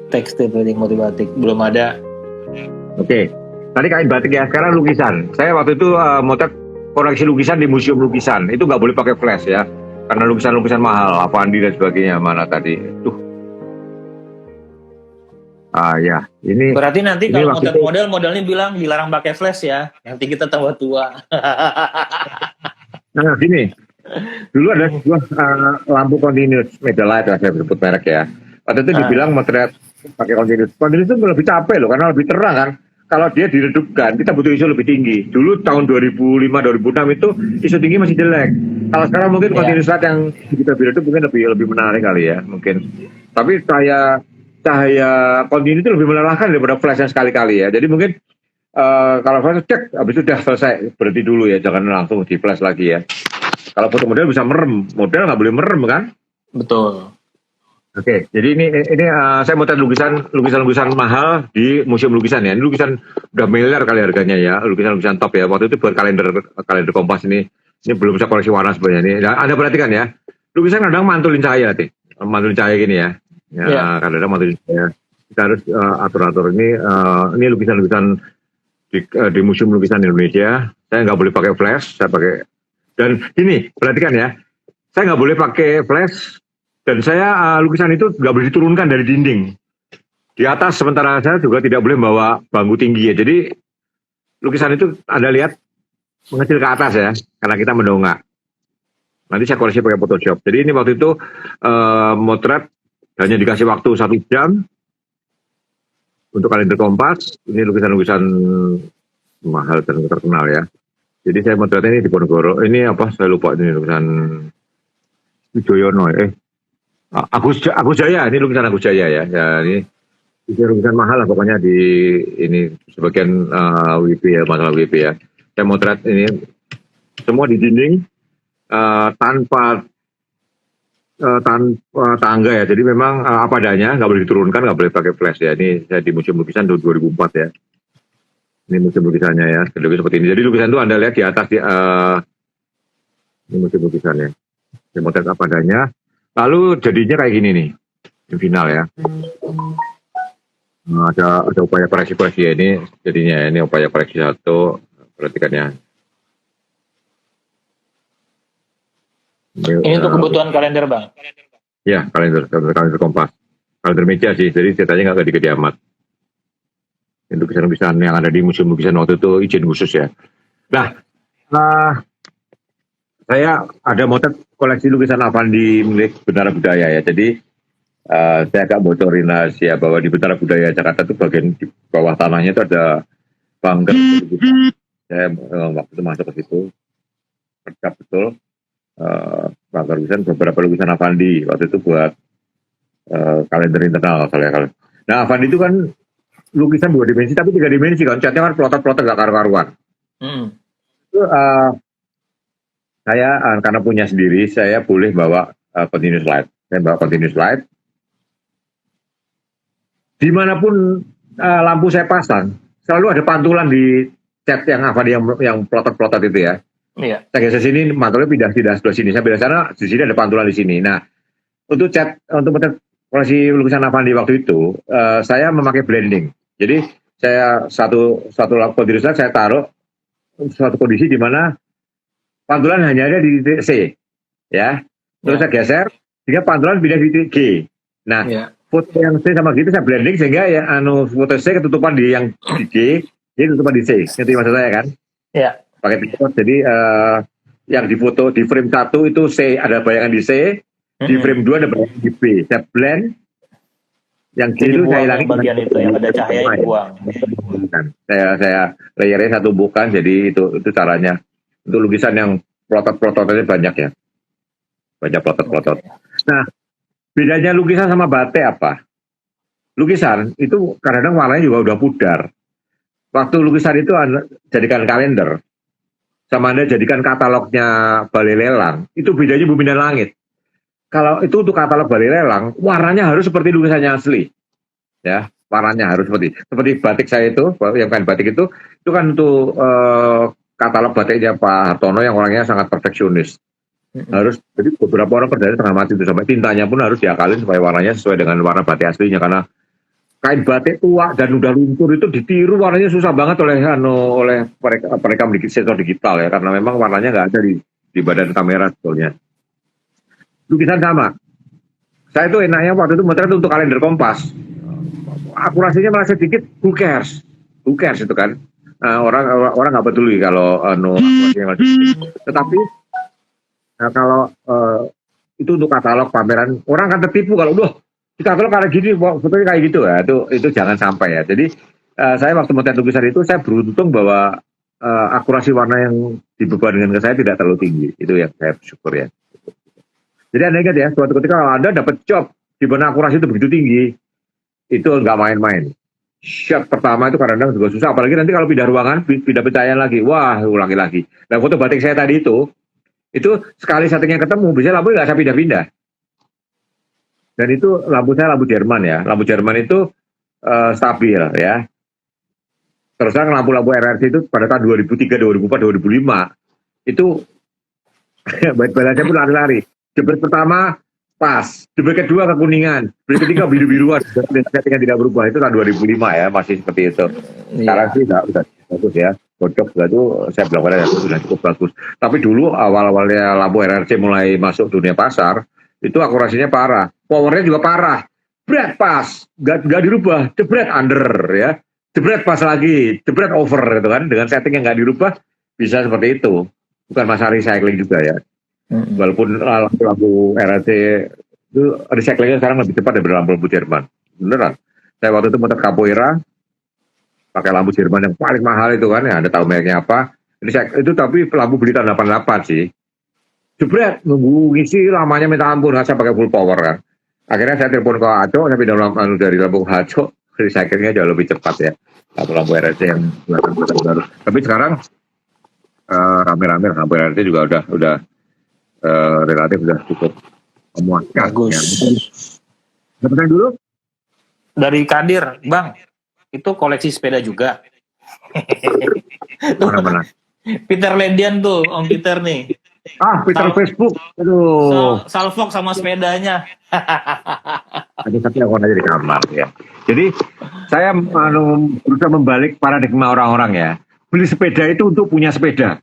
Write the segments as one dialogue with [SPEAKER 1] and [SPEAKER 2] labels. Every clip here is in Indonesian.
[SPEAKER 1] tekstil printing motif batik belum ada.
[SPEAKER 2] Oke. Tadi kain batik ya, sekarang lukisan. Saya waktu itu motret koleksi lukisan di museum lukisan. Itu nggak boleh pakai flash ya, karena lukisan-lukisan mahal, Avandi dan sebagainya. Mana tadi? Tuh. Ya, ini.
[SPEAKER 1] Berarti nanti
[SPEAKER 2] ini
[SPEAKER 1] kalau
[SPEAKER 2] waktu
[SPEAKER 1] motret modelnya bilang dilarang pakai flash ya. Nanti kita tambah tua.
[SPEAKER 2] Nah, gini. Dulu ada sebuah lampu continuous Medalight, saya sebut merek ya. Waktu itu dibilang motret pakai continuous. Continuous itu lebih capek loh, karena lebih terang kan. Kalau dia diredupkan, kita butuh ISO lebih tinggi. Dulu tahun 2005-2006 itu ISO tinggi masih jelek. Kalau sekarang mungkin continuous light yang kita redup mungkin lebih menarik kali ya, mungkin. Tapi cahaya continuous itu lebih melelahkan daripada flash yang sekali-kali ya. Jadi mungkin kalau flash cek, habis itu udah selesai, berhenti dulu ya, jangan langsung di flash lagi ya. Kalau foto model bisa merem, model nggak boleh merem kan?
[SPEAKER 1] Betul.
[SPEAKER 2] Oke, jadi ini saya mau tanya lukisan mahal di museum lukisan ya. Ini lukisan udah miliar kali harganya ya, lukisan top ya. Waktu itu buat kalender Kompas ini belum saya koleksi warna sebenarnya ini. Nah, Anda perhatikan ya, lukisan kadang mantulin cahaya gini ya. Kadang mantulin cahaya. Kita harus atur-atur ini lukisan-lukisan di museum lukisan Indonesia. Saya nggak boleh pakai flash, saya pakai. Dan ini perhatikan ya, saya nggak boleh pakai flash. Dan saya lukisan itu nggak boleh diturunkan dari dinding di atas, sementara saya juga tidak boleh membawa bangku tinggi ya. Jadi lukisan itu Anda lihat mengecil ke atas ya, karena kita mendongak. Nanti saya koreksi pakai Photoshop. Jadi ini waktu itu motret hanya dikasih waktu 1 jam untuk kalender Kompas. Ini lukisan-lukisan mahal dan terkenal ya. Jadi saya motretnya ini di Ponorogo. Ini apa? Saya lupa ini lukisan Wijoyono. Agus Jaya, ini lukisan Agus Jaya ya. Ya ini lukisan mahal lah pokoknya di ini sebagian WP ya, masalah WP ya. Saya motret ini semua di dinding tanpa tangga ya. Jadi memang apa adanya, nggak boleh diturunkan, nggak boleh pakai flash ya. Ini saya di museum lukisan 2004 ya. Ini museum lukisannya ya, seperti ini. Jadi lukisan itu Anda lihat di atas ini museum lukisannya. Saya motret apa adanya. Lalu jadinya kayak gini nih, di final ya. Ada upaya koreksi ya ini, jadinya ini upaya koreksi 1, perhatikan ya.
[SPEAKER 1] Ini untuk kebutuhan kalender Bang?
[SPEAKER 2] Ya, kalender Kompas. Kalender meja sih, jadi ceritanya nggak gede-gede amat. Ini lukisan-lukisan yang ada di museum lukisan waktu itu izin khusus ya. Nah, saya ada motret koleksi lukisan Avandi milik Bentara Budaya ya. Jadi saya agak bocorin rahasia bahwa di Bentara Budaya Jakarta itu bagian di bawah tanahnya itu ada bunker. Saya waktu itu masuk ke situ, percap betul bunker lukisan, beberapa lukisan Avandi waktu itu buat kalender internal kali. Nah, Avandi itu kan lukisan 2 dimensi tapi 3 dimensi kan, catnya kan plotter-plotter gak karu-karuan. Itu saya karena punya sendiri, saya boleh bawa continuous light. Saya bawa continuous light. Dimanapun lampu saya pasang, selalu ada pantulan di cat yang apa yang plotot-plotot itu ya.
[SPEAKER 1] Iya.
[SPEAKER 2] Saya geser sini, mantulnya pindah sebelah sini. Saya pindah sana, di sini ada pantulan di sini. Nah, untuk koleksi lukisan Avandi waktu itu, saya memakai blending. Jadi saya satu continuous light saya taruh suatu kondisi di mana pantulan hanya ada di titik C, ya. Terus saya geser, sehingga pantulan pindah di titik G. Nah, foto yang C sama G itu saya blending sehingga ya foto C ketutupan di yang di G, jadi ketutupan di C. Ngerti maksud saya kan? Iya. Pakai pixel, jadi yang di foto di frame 1 itu C ada bayangan di C, di frame 2 ada bayangan di B. Saya blend, yang G itu saya hilangin
[SPEAKER 1] bagian itu yang ada cahaya dibuang.
[SPEAKER 2] Saya layernya satu bukan, jadi itu caranya. Untuk lukisan yang plotot-plototannya banyak ya. Banyak plotot-plotot. Nah, bedanya lukisan sama batik apa? Lukisan itu kadang-kadang warnanya juga udah pudar. Waktu lukisan itu Anda jadikan kalender, sama Anda jadikan katalognya Balai Lelang, itu bedanya bumi dan langit. Kalau itu untuk katalog Balai Lelang, warnanya harus seperti lukisannya asli. Ya, warnanya harus seperti batik saya itu, yang kain batik itu kan untuk katalog batiknya Pak Hartono yang orangnya sangat perfeksionis. Harus, jadi beberapa orang kerjanya setengah mati itu, sampai tintanya pun harus diakalin supaya warnanya sesuai dengan warna batik aslinya, karena kain batik tua dan udah luntur itu ditiru warnanya susah banget oleh mereka memiliki sensor digital ya, karena memang warnanya nggak ada di badan kamera sebetulnya. Lukisan sama, saya tuh enaknya waktu itu motret untuk kalender Kompas, akurasinya malah sedikit, who cares itu kan. Orang orang nggak peduli kalau akurasinya masih sedikit. Tetapi kalau itu untuk katalog pameran, orang akan tertipu kalau di katalog kayak gini, fotonya kayak gitu ya, itu jangan sampai ya. Jadi saya waktu motret lukisan itu saya beruntung bahwa akurasi warna yang dibebankan ke saya tidak terlalu tinggi, itu yang saya bersyukur ya. Jadi Anda ingat ya, suatu ketika kalau Anda dapat job di mana akurasi itu begitu tinggi, itu nggak main-main. Shot pertama itu kadang-kadang juga susah, apalagi nanti kalau pindah ruangan, pindah pencahayaan lagi, wah ulangi lagi. Dan foto batik saya tadi itu sekali settingnya ketemu, biasanya lampu nggak saya pindah-pindah. Dan itu lampu saya lampu Jerman ya, lampu Jerman itu stabil ya. Terus terang lampu-lampu RRC itu pada tahun 2003, 2004, 2005 itu balasnya pun lari-lari. Jebret pertama pas, jebret kedua kekuningan, jebret ketiga biru-biruan, settingan tidak berubah, itu tahun 2005 ya, masih seperti itu. Sekarang sih udah bagus ya, Godok itu saya bilang pada sudah cukup bagus. Tapi dulu awal-awalnya lampu RRC mulai masuk dunia pasar, itu akurasinya parah, powernya juga parah. Jebret pas, nggak dirubah, jebret under ya, jebret pas lagi, jebret over gitu kan, dengan setting yang nggak dirubah bisa seperti itu. Bukan masalah recycling juga ya. Walaupun lampu RAC itu recyclingnya sekarang lebih cepat daripada lampu Jerman, beneran. Saya waktu itu motret capoeira pakai lampu Jerman yang paling mahal itu kan ya, Anda tahu mereknya apa. Itu tapi lampu beli tahun 88 sih. Jebret, nunggu ngisi lamanya minta ampun, saya pakai full power kan. Akhirnya saya telepon ke Aco, saya pindah lampu dari lampu Aco, recyclingnya jauh lebih cepat ya. Lampu RAC yang baru. Tapi sekarang rame-rame lampu RAC juga udah relatif sudah cukup memuaskan.
[SPEAKER 1] Bagus.
[SPEAKER 2] Ya. Pertanyaan dulu?
[SPEAKER 1] Dari Kadir, Bang, itu koleksi sepeda juga.
[SPEAKER 2] Mana-mana.
[SPEAKER 1] Peter Ledian tuh, Om Peter nih.
[SPEAKER 2] Peter Facebook. Aduh.
[SPEAKER 1] Salfok sama sepedanya.
[SPEAKER 2] Ada satu akun aja di kamar ya. Jadi saya berusaha membalik paradigma orang-orang ya. Beli sepeda itu untuk punya sepeda.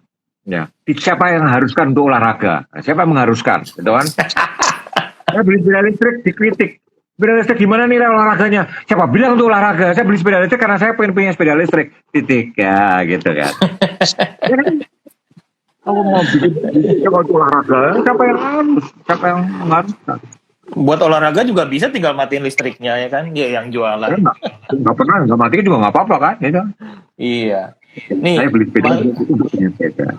[SPEAKER 2] Ya, siapa yang mengharuskan untuk olahraga? Siapa yang mengharuskan, gitu kan? Saya beli sepeda listrik dikritik. Sepeda listrik gimana nih olahraganya? Siapa bilang untuk olahraga? Saya beli sepeda listrik karena saya pengen punya sepeda listrik. Titik ya, gitu kan. Kalau mau bikin untuk olahraga, siapa yang mengharuskan?
[SPEAKER 1] Buat olahraga juga bisa, tinggal matiin listriknya ya kan, dia yang jualan.
[SPEAKER 2] Nggak pernah, nggak matiin juga nggak apa-apa kan? Gitu.
[SPEAKER 1] Iya. Nih,
[SPEAKER 2] saya beli sepeda untuk punya sepeda.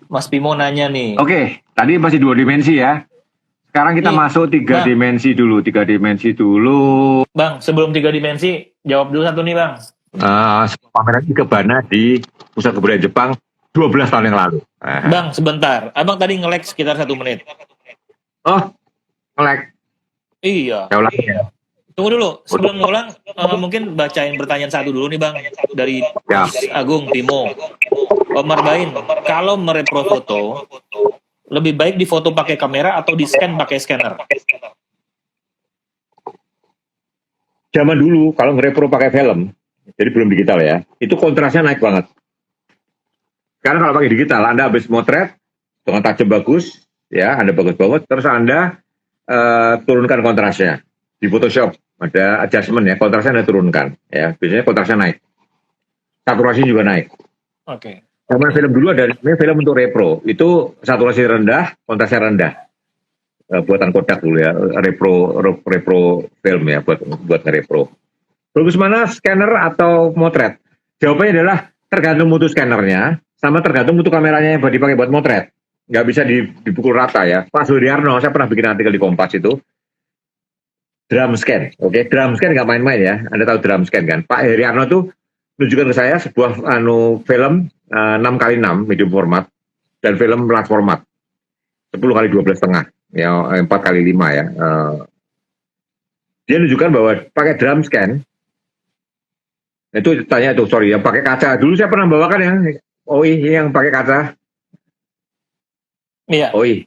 [SPEAKER 1] Mas Bimo nanya nih.
[SPEAKER 2] Oke, tadi masih 2 dimensi ya. Sekarang kita masuk 3 dimensi dulu. 3 dimensi dulu.
[SPEAKER 1] Bang, sebelum 3 dimensi, jawab dulu satu nih Bang.
[SPEAKER 2] Pameran Ikebana di Pusat Kebudayaan Jepang 12 tahun yang lalu.
[SPEAKER 1] Bang, sebentar. Abang tadi nge-lag sekitar 1 menit.
[SPEAKER 2] Oh, nge-lag.
[SPEAKER 1] Iya.
[SPEAKER 2] Saya ulangi ya.
[SPEAKER 1] Tunggu dulu, sebelum ngulang, mungkin bacain pertanyaan satu dulu nih Bang, dari Mas Agung Timo. Omar Bain, kalau merepro foto, lebih baik difoto pakai kamera atau di-scan pakai scanner?
[SPEAKER 2] Zaman dulu, kalau ngerepro pakai film, jadi belum digital ya, itu kontrasnya naik banget. Sekarang kalau pakai digital, Anda habis motret, dengan tajam bagus, ya, Anda bagus banget, terus Anda turunkan kontrasnya. Di Photoshop ada adjustment ya, kontrasnya Anda turunkan ya, biasanya kontrasnya naik, saturasi juga naik.
[SPEAKER 1] Oke.
[SPEAKER 2] Sama film dulu ada film untuk repro, itu saturasi rendah, kontrasnya rendah. Buatan Kodak dulu ya, repro film ya, buat nge-repro. Bagus mana, scanner atau motret? Jawabannya adalah tergantung mutu scannernya, sama tergantung mutu kameranya yang dipakai buat motret. Nggak bisa dipukul rata ya. Pak Suryarno, saya pernah bikin artikel di Kompas itu, drum scan, oke, drum scan nggak main-main ya. Anda tahu drum scan kan? Pak Heriarno tuh menunjukkan ke saya sebuah film 6x6 medium format dan film large format 10x12,5 ya, 4x5 ya. Dia menunjukkan bahwa pakai drum scan itu, tanya itu, sorry, yang pakai kaca. Dulu saya pernah bawakan yang OI yang pakai kaca.
[SPEAKER 1] Iya.
[SPEAKER 2] Oi.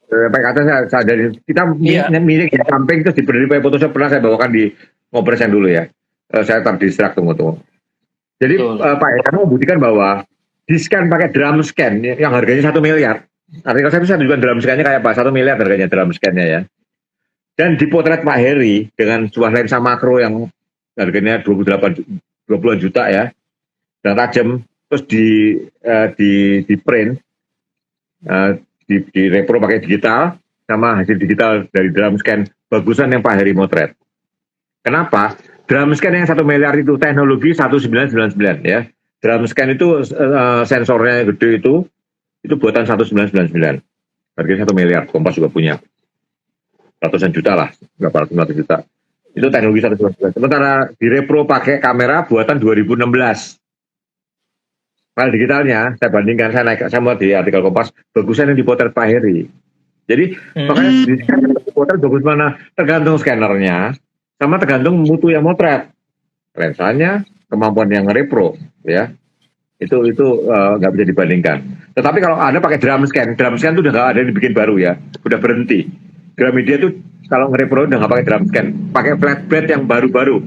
[SPEAKER 2] Pakai kata saya dari kita
[SPEAKER 1] Iya.
[SPEAKER 2] milik di samping terus diberi pakai Photoshop, pernah saya bawakan di Ngopres yang dulu ya. Saya terdistrak tunggu. Jadi
[SPEAKER 1] Betul.
[SPEAKER 2] Pak Eka membuktikan bahwa di scan pakai drum scan yang harganya 1 miliar. Artikel saya bisa tunjukkan drum scan-nya kayak Pak 1 miliar harganya drum scan-nya ya. Dan dipotret Pak Heri dengan sebuah lensa makro yang harganya 20-an juta ya, dan tajam, terus di print, di repro pakai digital, sama hasil digital dari drum scan bagusan yang Pak Heri motret. Kenapa? Drum scan yang 1 miliar itu teknologi 1999 ya. Drum scan itu sensornya yang gede itu buatan 1999. Harganya 1 miliar, Kompas juga punya. Ratusan juta lah, berapa ratus juta. Itu teknologi 119. Sementara di repro pakai kamera buatan 2016. File digitalnya saya bandingkan, saya mau di artikel Kompas, bagusan yang dipotret Pak Heri. Jadi makanya di dipotret bagus mana, tergantung scannernya, sama tergantung mutu yang motret, lensanya, kemampuan yang repro, ya. Itu nggak bisa dibandingkan. Tetapi kalau Anda pakai drum scan itu udah nggak ada yang dibikin baru ya, udah berhenti. Gramedia tuh kalau nge-repro udah nggak pakai drum scan, pakai flat plate yang baru-baru.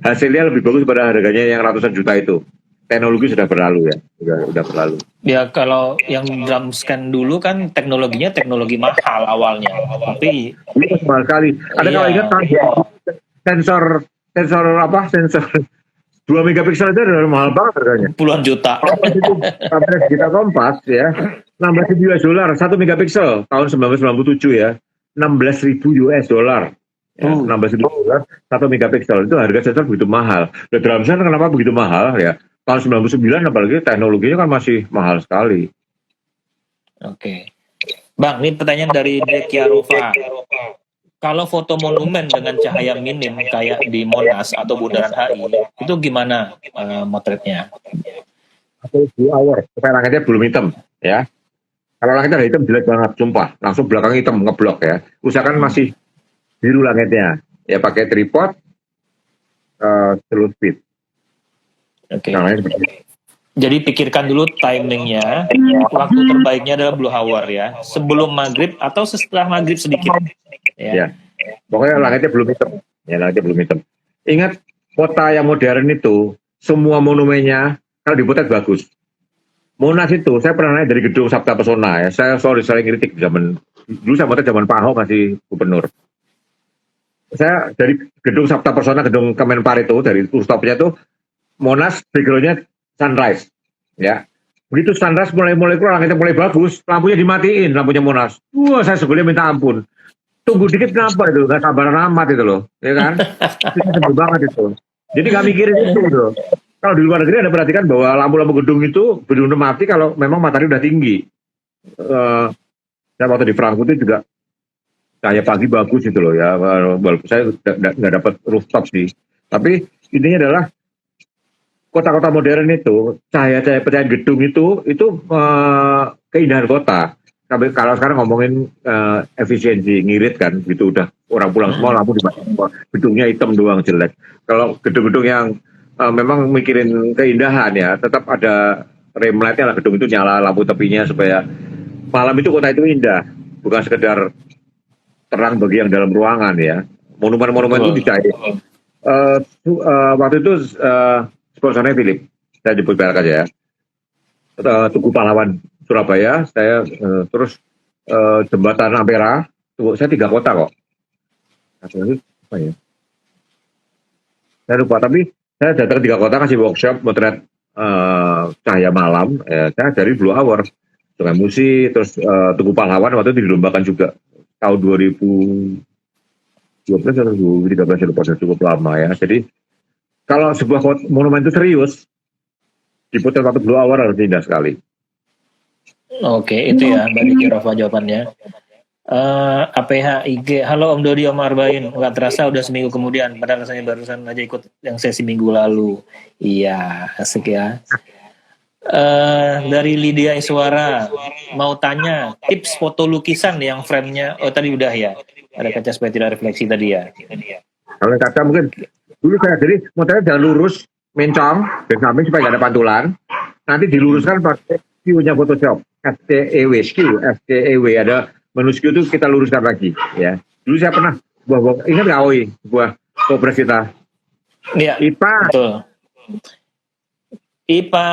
[SPEAKER 2] Hasilnya lebih bagus pada harganya yang ratusan juta itu. Teknologi sudah berlalu ya, sudah berlalu.
[SPEAKER 1] Ya kalau yang drum scan dulu kan teknologinya teknologi mahal awalnya, tapi
[SPEAKER 2] itu mahal sekali. Ada kalau ingat sensor 2 megapiksel itu udah mahal banget harganya.
[SPEAKER 1] puluhan juta.
[SPEAKER 2] Kamera digital Kompas ya, $16.000 1 megapiksel tahun 1997 ya. $16.000 ya, $16.000 1 megapiksel itu harga sensor begitu mahal. Dan drum scan kenapa begitu mahal ya? Tahun 99 apalagi teknologinya kan masih mahal sekali.
[SPEAKER 1] Oke. Bang, ini pertanyaan dari Dekiarova. Kalau foto monumen dengan cahaya minim kayak di Monas atau Bundaran HI, itu gimana motretnya?
[SPEAKER 2] Atau blue hour, supaya langitnya belum hitam ya. Kalau langitnya hitam jelek banget, sumpah. Langsung belakang hitam ngeblok ya. Usahakan masih biru langitnya. Ya pakai tripod, slow speed.
[SPEAKER 1] Oke. Jadi pikirkan dulu timingnya. Waktu terbaiknya adalah blue hour ya. Sebelum maghrib atau setelah maghrib sedikit.
[SPEAKER 2] Ya. Pokoknya langitnya belum hitam. Ya langitnya belum hitam. Ingat kota yang modern itu semua monumennya kalau dipotret bagus. Monas itu saya pernah naik dari gedung Sabta Pesona ya. Saya sering kritik zaman dulu, saya motret zaman Pak Ahok masih gubernur. Saya dari gedung Sabta Pesona, gedung Kemenpar itu, dari rooftopnya itu Monas backgroundnya sunrise ya. Begitu sunrise mulai keluar, langitnya mulai bagus, lampunya dimatiin, lampunya Monas. Wah, saya sebelumnya minta ampun. Tunggu dikit kenapa itu, gak sabaran amat itu loh, ya kan? Itu sebel banget itu. Jadi gak mikirin itu loh. Kalau di luar negeri Anda perhatikan bahwa lampu-lampu gedung itu benar-benar mati kalau memang matahari udah tinggi. Saya waktu di Frankfurt itu juga cahaya pagi bagus itu loh ya. Walaupun saya nggak dapat rooftop sih. Tapi intinya adalah kota-kota modern itu cahaya pencahayaan gedung itu keindahan kota. Tapi kalau sekarang ngomongin efisiensi ngirit kan, gitu udah orang pulang semua lampu dimatiin, gedungnya hitam doang jelek. Kalau gedung-gedung yang memang mikirin keindahan ya, tetap ada rim lightnya lah, gedung itu nyala lampu tepinya supaya malam itu kota itu indah, bukan sekedar terang bagi yang dalam ruangan ya. Monumen-monumen itu dicair. Waktu itu sponsornya Philip, saya jemput berak aja ya. Tugu Pahlawan Surabaya, saya terus jembatan Ampera, saya 3 kota kok. Apa ya? Saya lupa, tapi saya datang 3 kota kasih workshop motret cahaya malam. Saya dari Blue Hour, Sungai Musi, terus Tugu Pahlawan waktu itu dilombakan juga tahun 2012 atau 2013 lupa, cukup lama ya. Jadi kalau sebuah monumen itu serius, dipotret waktu Blue Hour harus indah sekali.
[SPEAKER 1] Oke, itu ya Mbak Diki Rafa jawabannya. APH IG, halo Om Dodi, Om Arbain. Nggak terasa udah seminggu kemudian, padahal rasanya barusan aja ikut yang sesi minggu lalu. Iya, asik ya. Dari Lydia Iswara, mau tanya tips foto lukisan yang frame-nya, tadi udah ya, ada kaca supaya tidak refleksi tadi ya.
[SPEAKER 2] Kalau kaca mungkin dulu saya jadi modelnya jangan lurus, mencong, dan samping supaya nggak ada pantulan. Nanti diluruskan pakai SKU-nya Photoshop, SKEW, ada menu SKU itu kita luruskan lagi, ya. Dulu saya pernah ingat nggak OI, sebuah Kobras kita,
[SPEAKER 1] Iya,
[SPEAKER 2] IPA,
[SPEAKER 1] betul. IPA.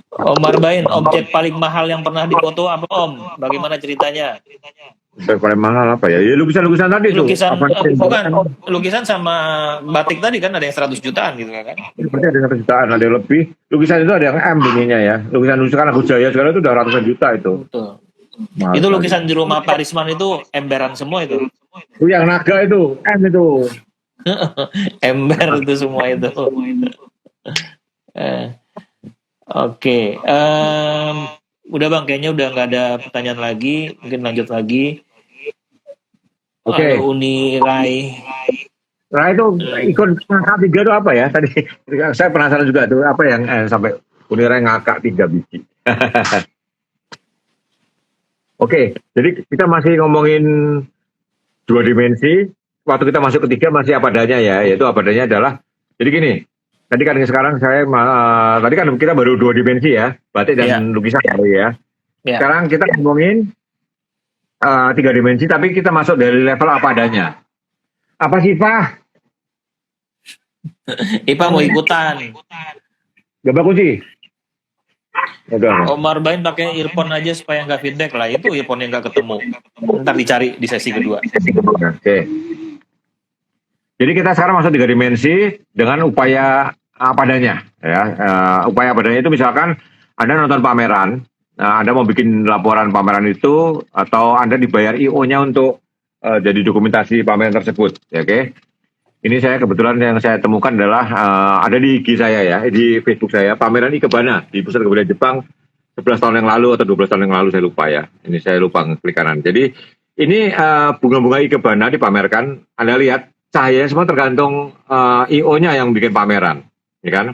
[SPEAKER 1] Om Marbain, objek paling mahal yang pernah difoto apa Om? Bagaimana ceritanya?
[SPEAKER 2] paling mahal apa ya? Ya lukisan-lukisan tadi tuh.
[SPEAKER 1] Lukisan,
[SPEAKER 2] Apa?
[SPEAKER 1] bukan, lukisan sama batik tadi kan ada yang 100 jutaan gitu kan?
[SPEAKER 2] Berarti ada 100 jutaan, ada yang lebih. Lukisan itu ada yang M ininya ya. Lukisan Lagu Jaya sekarang itu udah ratusan juta itu.
[SPEAKER 1] Betul.
[SPEAKER 2] Mahal
[SPEAKER 1] Itu
[SPEAKER 2] sekali.
[SPEAKER 1] lukisan di rumah Pak Risman itu emberan semua itu.
[SPEAKER 2] Itu yang naga itu, M itu.
[SPEAKER 1] Ember itu semua itu. Oke. Udah Bang, kayaknya udah nggak ada pertanyaan lagi. Mungkin lanjut lagi.
[SPEAKER 2] Oke.
[SPEAKER 1] Halo, Uni Rai.
[SPEAKER 2] Nah itu ikon ngakak 3 itu apa ya? Tadi saya penasaran juga tuh apa yang sampai Unirai ngakak 3 biji. Oke, jadi kita masih ngomongin 2 dimensi. Waktu kita masuk ketiga masih apa adanya ya, yaitu apa adanya adalah jadi gini. Tadi kan sekarang tadi kan kita baru 2 dimensi ya, batik dan lukisan ya. Sekarang kita ngomongin 3 dimensi, tapi kita masuk dari level apa adanya. Apa sih Pak?
[SPEAKER 1] Ipa mau ikutan.
[SPEAKER 2] Gak bagus sih.
[SPEAKER 1] Om Marbain pakai earphone aja supaya nggak feedback lah. Itu earphone yang nggak ketemu. Ntar dicari di sesi kedua.
[SPEAKER 2] Oke. Jadi kita sekarang masuk 3 dimensi dengan upaya apa adanya. Ya, upaya apa adanya itu misalkan Anda nonton pameran, Anda mau bikin laporan pameran itu, atau Anda dibayar IO-nya untuk jadi dokumentasi pameran tersebut. Ya, oke. Ini saya kebetulan yang saya temukan adalah ada di IG saya ya, di Facebook saya, pameran Ikebana di Pusat Kebudayaan Jepang 11 tahun yang lalu atau 12 tahun yang lalu, saya lupa ya. Ini saya lupa klik kanan. Jadi ini bunga-bunga Ikebana dipamerkan. Anda lihat cahaya semua tergantung IO-nya yang bikin pameran, ya kan?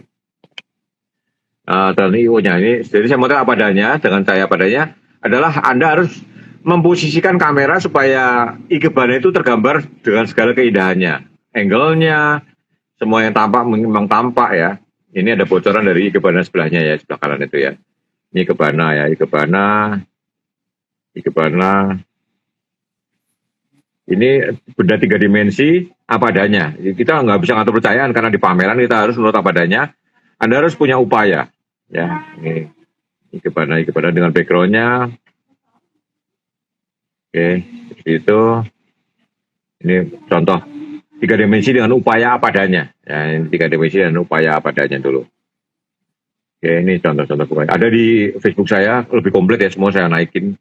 [SPEAKER 2] Dan IO-nya ini, jadi saya mau tahu apa adanya dengan cahaya padanya adalah Anda harus memposisikan kamera supaya Ikebana itu tergambar dengan segala keindahannya. Angle-nya, semua yang tampak memang tampak ya. Ini ada bocoran dari Ikebana sebelahnya ya, sebelah kanan itu ya. Ini Ikebana ya, Ikebana. Ini benda 3 dimensi apa adanya. Kita nggak bisa ngatur percayaan karena di pameran kita harus menurut apa adanya. Anda harus punya upaya ya. Ini Ikebana dengan background-nya. Oke, seperti itu. Ini contoh 3 dimensi dengan upaya apa adanya. Ya, ini 3 dimensi dan upaya apa adanya dulu. Oke, ini contoh-contoh upaya. Ada di Facebook saya, lebih komplit ya, semua saya naikin.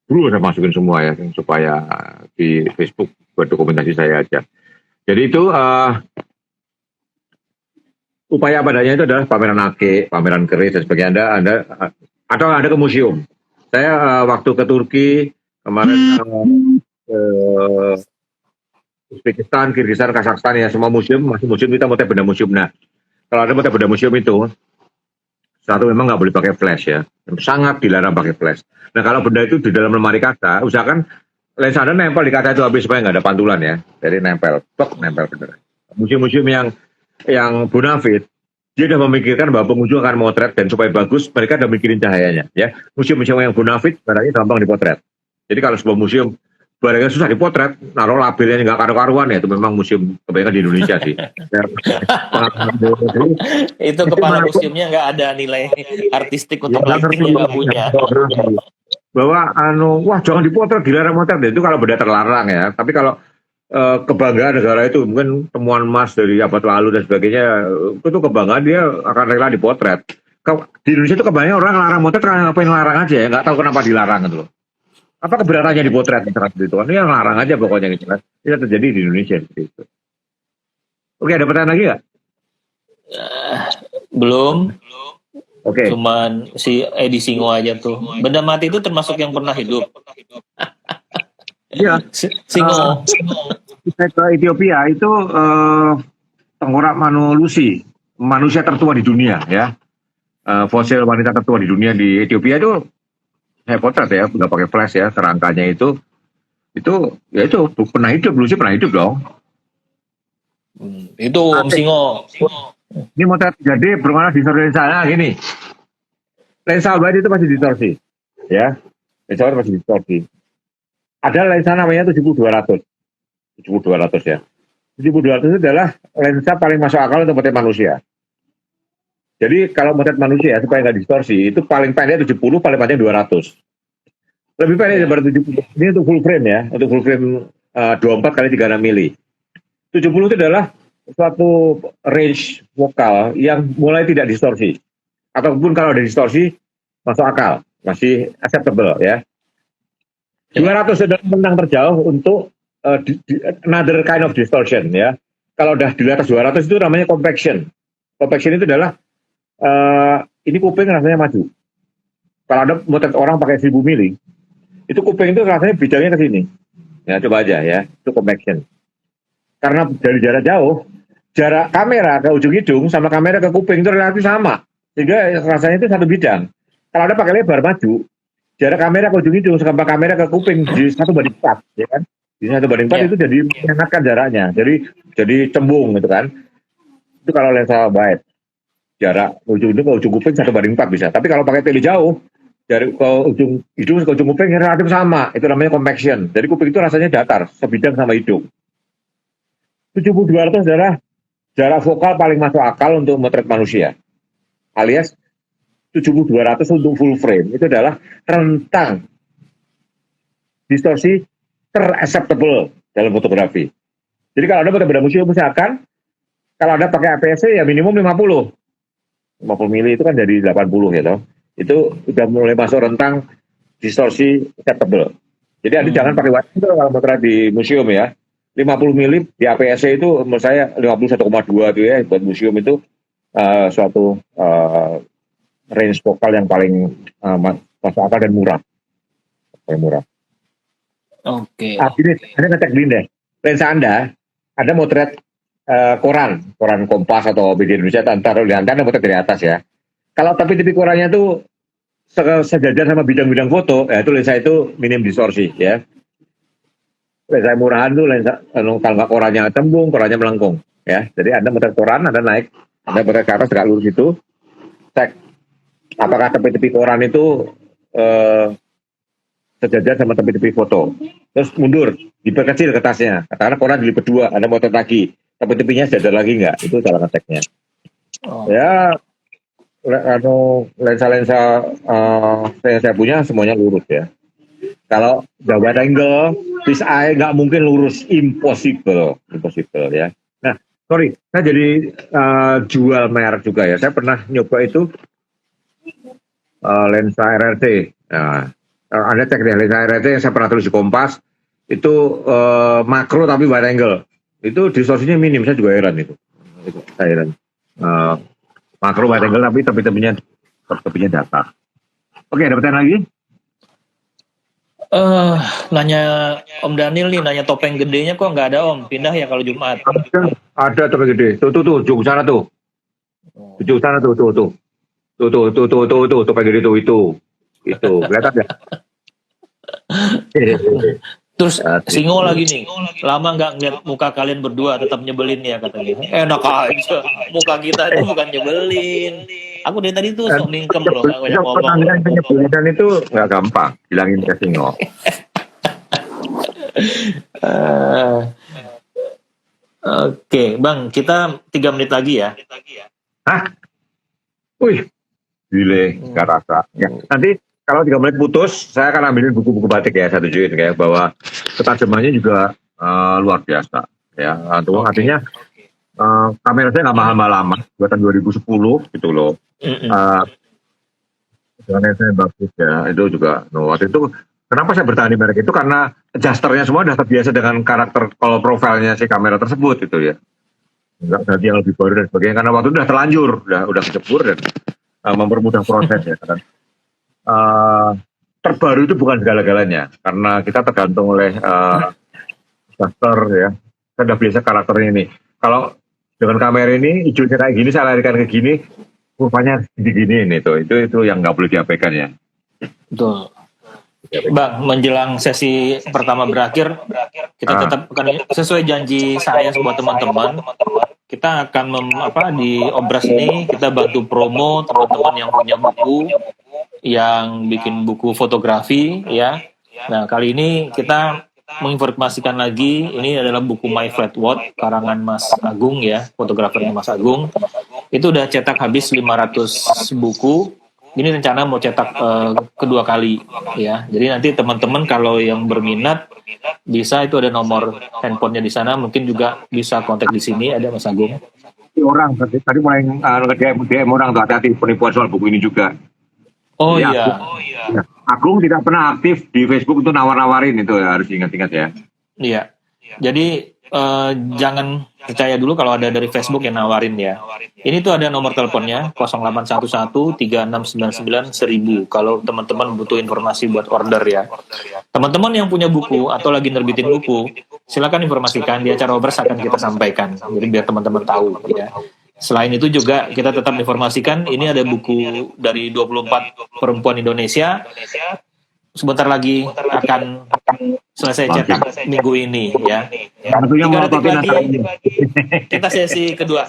[SPEAKER 2] Dulu saya masukin semua ya, supaya di Facebook buat dokumentasi saya aja. Jadi itu upaya apa adanya itu adalah pameran ake, pameran keris dan sebagainya. Atau Anda ke museum. Saya waktu ke Turki kemarin Uzbekistan, Kyrgyzstan, Kazakhstan ya, semua museum, masih museum kita mau benda museum. Nah, kalau ada mau benda museum itu, satu memang nggak boleh pakai flash ya, sangat dilarang pakai flash. Nah kalau benda itu di dalam lemari kaca, usahakan lensa Anda nempel di kaca itu habis supaya nggak ada pantulan ya, jadi nempel bener. Museum-museum yang bonafit, dia sudah memikirkan bahwa pengunjung akan motret dan supaya bagus, mereka sudah mikirin cahayanya ya. Museum-museum yang bonafit barangnya gampang dipotret. Jadi kalau sebuah museum barangnya susah dipotret, naruh labelnya nggak karu-karuan ya, itu memang museum kebanyakan di Indonesia sih.
[SPEAKER 1] Itu kepala museumnya nggak ada nilai artistik untuk lightingnya nggak punya.
[SPEAKER 2] Bahwa wah jangan dipotret, dilarang motret, itu kalau benda terlarang ya. Tapi kalau kebanggaan negara itu mungkin temuan emas dari abad lalu dan sebagainya, itu kebanggaan dia akan rela dipotret. Di Indonesia itu kebanyakan orang larang motret karena ngapain larang aja ya, nggak tahu kenapa dilarang gitu loh. Apa keberatannya dipotret itu kan? Ini yang larang aja pokoknya gitu kan. Itu terjadi di Indonesia seperti itu. Oke, ada pertanyaan lagi nggak?
[SPEAKER 1] Belum.
[SPEAKER 2] Oke.
[SPEAKER 1] Cuman si Edi Singo aja tuh. Benda mati itu termasuk yang pernah hidup.
[SPEAKER 2] Iya.
[SPEAKER 1] Singo.
[SPEAKER 2] Saya ke Ethiopia itu tengkorak Lucy, manusia tertua di dunia ya. Fosil wanita tertua di dunia di Ethiopia itu saya potret ya, nggak pakai flash ya, kerangkanya itu pernah hidup, Lucy pernah hidup dong.
[SPEAKER 1] Itu Om Singo.
[SPEAKER 2] Ini motret, jadi bermakna distorsi lensa. Nah, gini, lensa wide itu masih distorsi, ya. Lensa wide masih distorsi. Ada lensa namanya 7200, 7200 ya. 7200 itu adalah lensa paling masuk akal untuk motret manusia. Jadi kalau motret manusia supaya nggak distorsi, itu paling pendek 70, paling panjang 200. Lebih pendek daripada 70. Ini untuk full frame ya, untuk full frame 24 kali 36 mili. 70 itu adalah suatu range vokal yang mulai tidak distorsi. Ataupun kalau ada distorsi, masuk akal, masih acceptable ya. 200 adalah menang terjauh untuk another kind of distortion ya. Kalau udah di atas 200 itu namanya compaction. Compaction itu adalah ini kuping rasanya maju. Kalau ada motret orang pakai 1000 mili, itu kuping itu rasanya bidangnya ke sini. Ya coba aja ya, itu compaction. Karena dari jarak jauh, jarak kamera ke ujung hidung sama kamera ke kuping itu relatif sama, sehingga rasanya itu satu bidang. Kalau ada pakai lebar maju, jarak kamera ke ujung hidung sama kamera ke kuping di 1:4, ya kan? Di 1:4 itu jadi menyengatkan jaraknya, jadi cembung gitu kan. Itu kalau lensa wide, jarak ujung hidung ke ujung kuping 1:4 bisa. Tapi kalau pakai tele jauh, dari ke ujung hidung ke ujung kuping relatif sama, itu namanya compaction. Jadi kuping itu rasanya datar, sebidang sama hidung. 7200 adalah jarak vokal paling masuk akal untuk motret manusia. Alias 7200 untuk full frame itu adalah rentang distorsi teracceptable dalam fotografi. Jadi kalau ada benda-benda museum misalkan, kalau ada pakai APS-C ya minimum 50. 50 mili itu kan jadi 80 gitu. Itu udah mulai masuk rentang distorsi acceptable. Jadi Anda jangan pakai wide angle kalau motret di museum ya. 50 mili di APS-C itu menurut saya 51,2 itu ya, buat museum itu suatu range vokal yang paling masuk akal dan murah. Paling murah.
[SPEAKER 1] Oke.
[SPEAKER 2] Ini Anda ngecek gini deh. Lensa Anda ada motret koran Kompas atau BD Indonesia, taruh di Anda motret dari atas ya. Kalau tapi tipe korannya tuh sejajar sama bidang-bidang foto, ya itu lensa itu minim distorsi ya. Lensa murahan tuh lensa kalau nggak korannya cembung, korannya melengkung ya. Jadi Anda motret koran, Anda naik, Anda motret ke atas tegak lurus itu, cek apakah tepi-tepi koran itu sejajar sama tepi-tepi foto. Terus mundur, diperkecil kertasnya. Katakanlah koran dilipat 2, Anda motret lagi, tepi-tepinya sejajar lagi nggak? Itu cara ngeceknya. Ya, lensa-lensa yang saya punya semuanya lurus ya. Kalau wide angle, fish eye nggak mungkin lurus, impossible ya. Nah, sorry, saya jadi jual merek juga ya. Saya pernah nyoba itu lensa RRT. Nah, Anda cek deh lensa RRT yang saya pernah tulis di Kompas itu makro tapi wide angle. Itu distorsinya minim, saya juga heran itu saya heran. Makro wide angle tapi tepinya datar. Oke, ada pertanyaan lagi?
[SPEAKER 1] Nanya Om Daniel nih, nanya topeng gedenya kok nggak ada Om, pindah ya kalau Jumat.
[SPEAKER 2] Ada topeng gede, tuh, ujung sana tuh, ujung sana tuh, topeng gede tuh itu, kelihatan ya?
[SPEAKER 1] Terus Singo lagi nih, lama nggak ngeliat muka kalian berdua, tetap nyebelin ya katanya. Enak aja, muka kita itu bukan nyebelin. Aku dari tadi tuh sok mingkem loh, nggak banyak ngomong.
[SPEAKER 2] Penyebelinan itu nggak gampang, bilangin ke Singo.
[SPEAKER 1] Oke, Bang, kita 3 menit lagi ya.
[SPEAKER 2] Hah? Wih, gile, nggak rasa. Ya, nanti kalau 3 menit putus, saya akan ambilin buku-buku batik ya, satu juin kayak bahwa ketajamannya juga luar biasa. Ya, artinya kamera saya nggak mahal-mahal amat, buatan 2010 gitu loh. Dengan saya bagus ya, itu juga. Waktu itu kenapa saya bertahan di merek itu karena adjusternya semua sudah terbiasa dengan karakter kalau profilnya si kamera tersebut itu ya. Enggak ganti yang lebih baru dan sebagainya karena waktu itu sudah terlanjur, udah kecebur dan mempermudah proses ya. Karena, terbaru itu bukan segala-galanya karena kita tergantung oleh adjuster ya. Saya sudah biasa karakternya ini. Kalau dengan kamera ini hijaunya kayak gini, saya larikan ke gini, rupanya gini itu yang nggak boleh diabaikan ya.
[SPEAKER 1] Betul. Bang, menjelang sesi pertama berakhir, kita tetap akan sesuai janji saya buat teman-teman. kita akan di Obras ini kita bantu promo teman-teman yang punya buku, yang bikin buku fotografi ya. Nah, kali ini kita menginformasikan lagi, ini adalah buku My Flat World karangan Mas Agung ya, fotografernya Mas Agung. Itu udah cetak habis 500 buku. Ini rencana mau cetak kedua kali ya. Jadi nanti teman-teman kalau yang berminat bisa, itu ada nomor handphonenya di sana, mungkin juga bisa kontak di sini, ada Mas Agung.
[SPEAKER 2] Orang tadi mulai nge-DM orang tuh, hati-hati penipuan soal buku ini juga.
[SPEAKER 1] Oh
[SPEAKER 2] Jadi
[SPEAKER 1] iya.
[SPEAKER 2] Agung tidak pernah aktif di Facebook untuk nawar-nawarin, itu ya, harus ingat-ingat ya.
[SPEAKER 1] Iya. Jadi jangan percaya dulu kalau ada dari Facebook yang nawarin ya. Ini tuh ada nomor teleponnya 0811-3699-1000 kalau teman-teman butuh informasi buat order ya. Teman-teman yang punya buku atau lagi nerbitin buku, silakan informasikan di acara Obras akan kita sampaikan. Jadi biar teman-teman tahu ya. Selain itu juga kita tetap informasikan ini ada buku dari 24 perempuan Indonesia. Sebentar lagi akan selesai cetak minggu ini ya.
[SPEAKER 2] Tentunya
[SPEAKER 1] 3 detik
[SPEAKER 2] melototin
[SPEAKER 1] lagi
[SPEAKER 2] antara ini.
[SPEAKER 1] kita sesi kedua.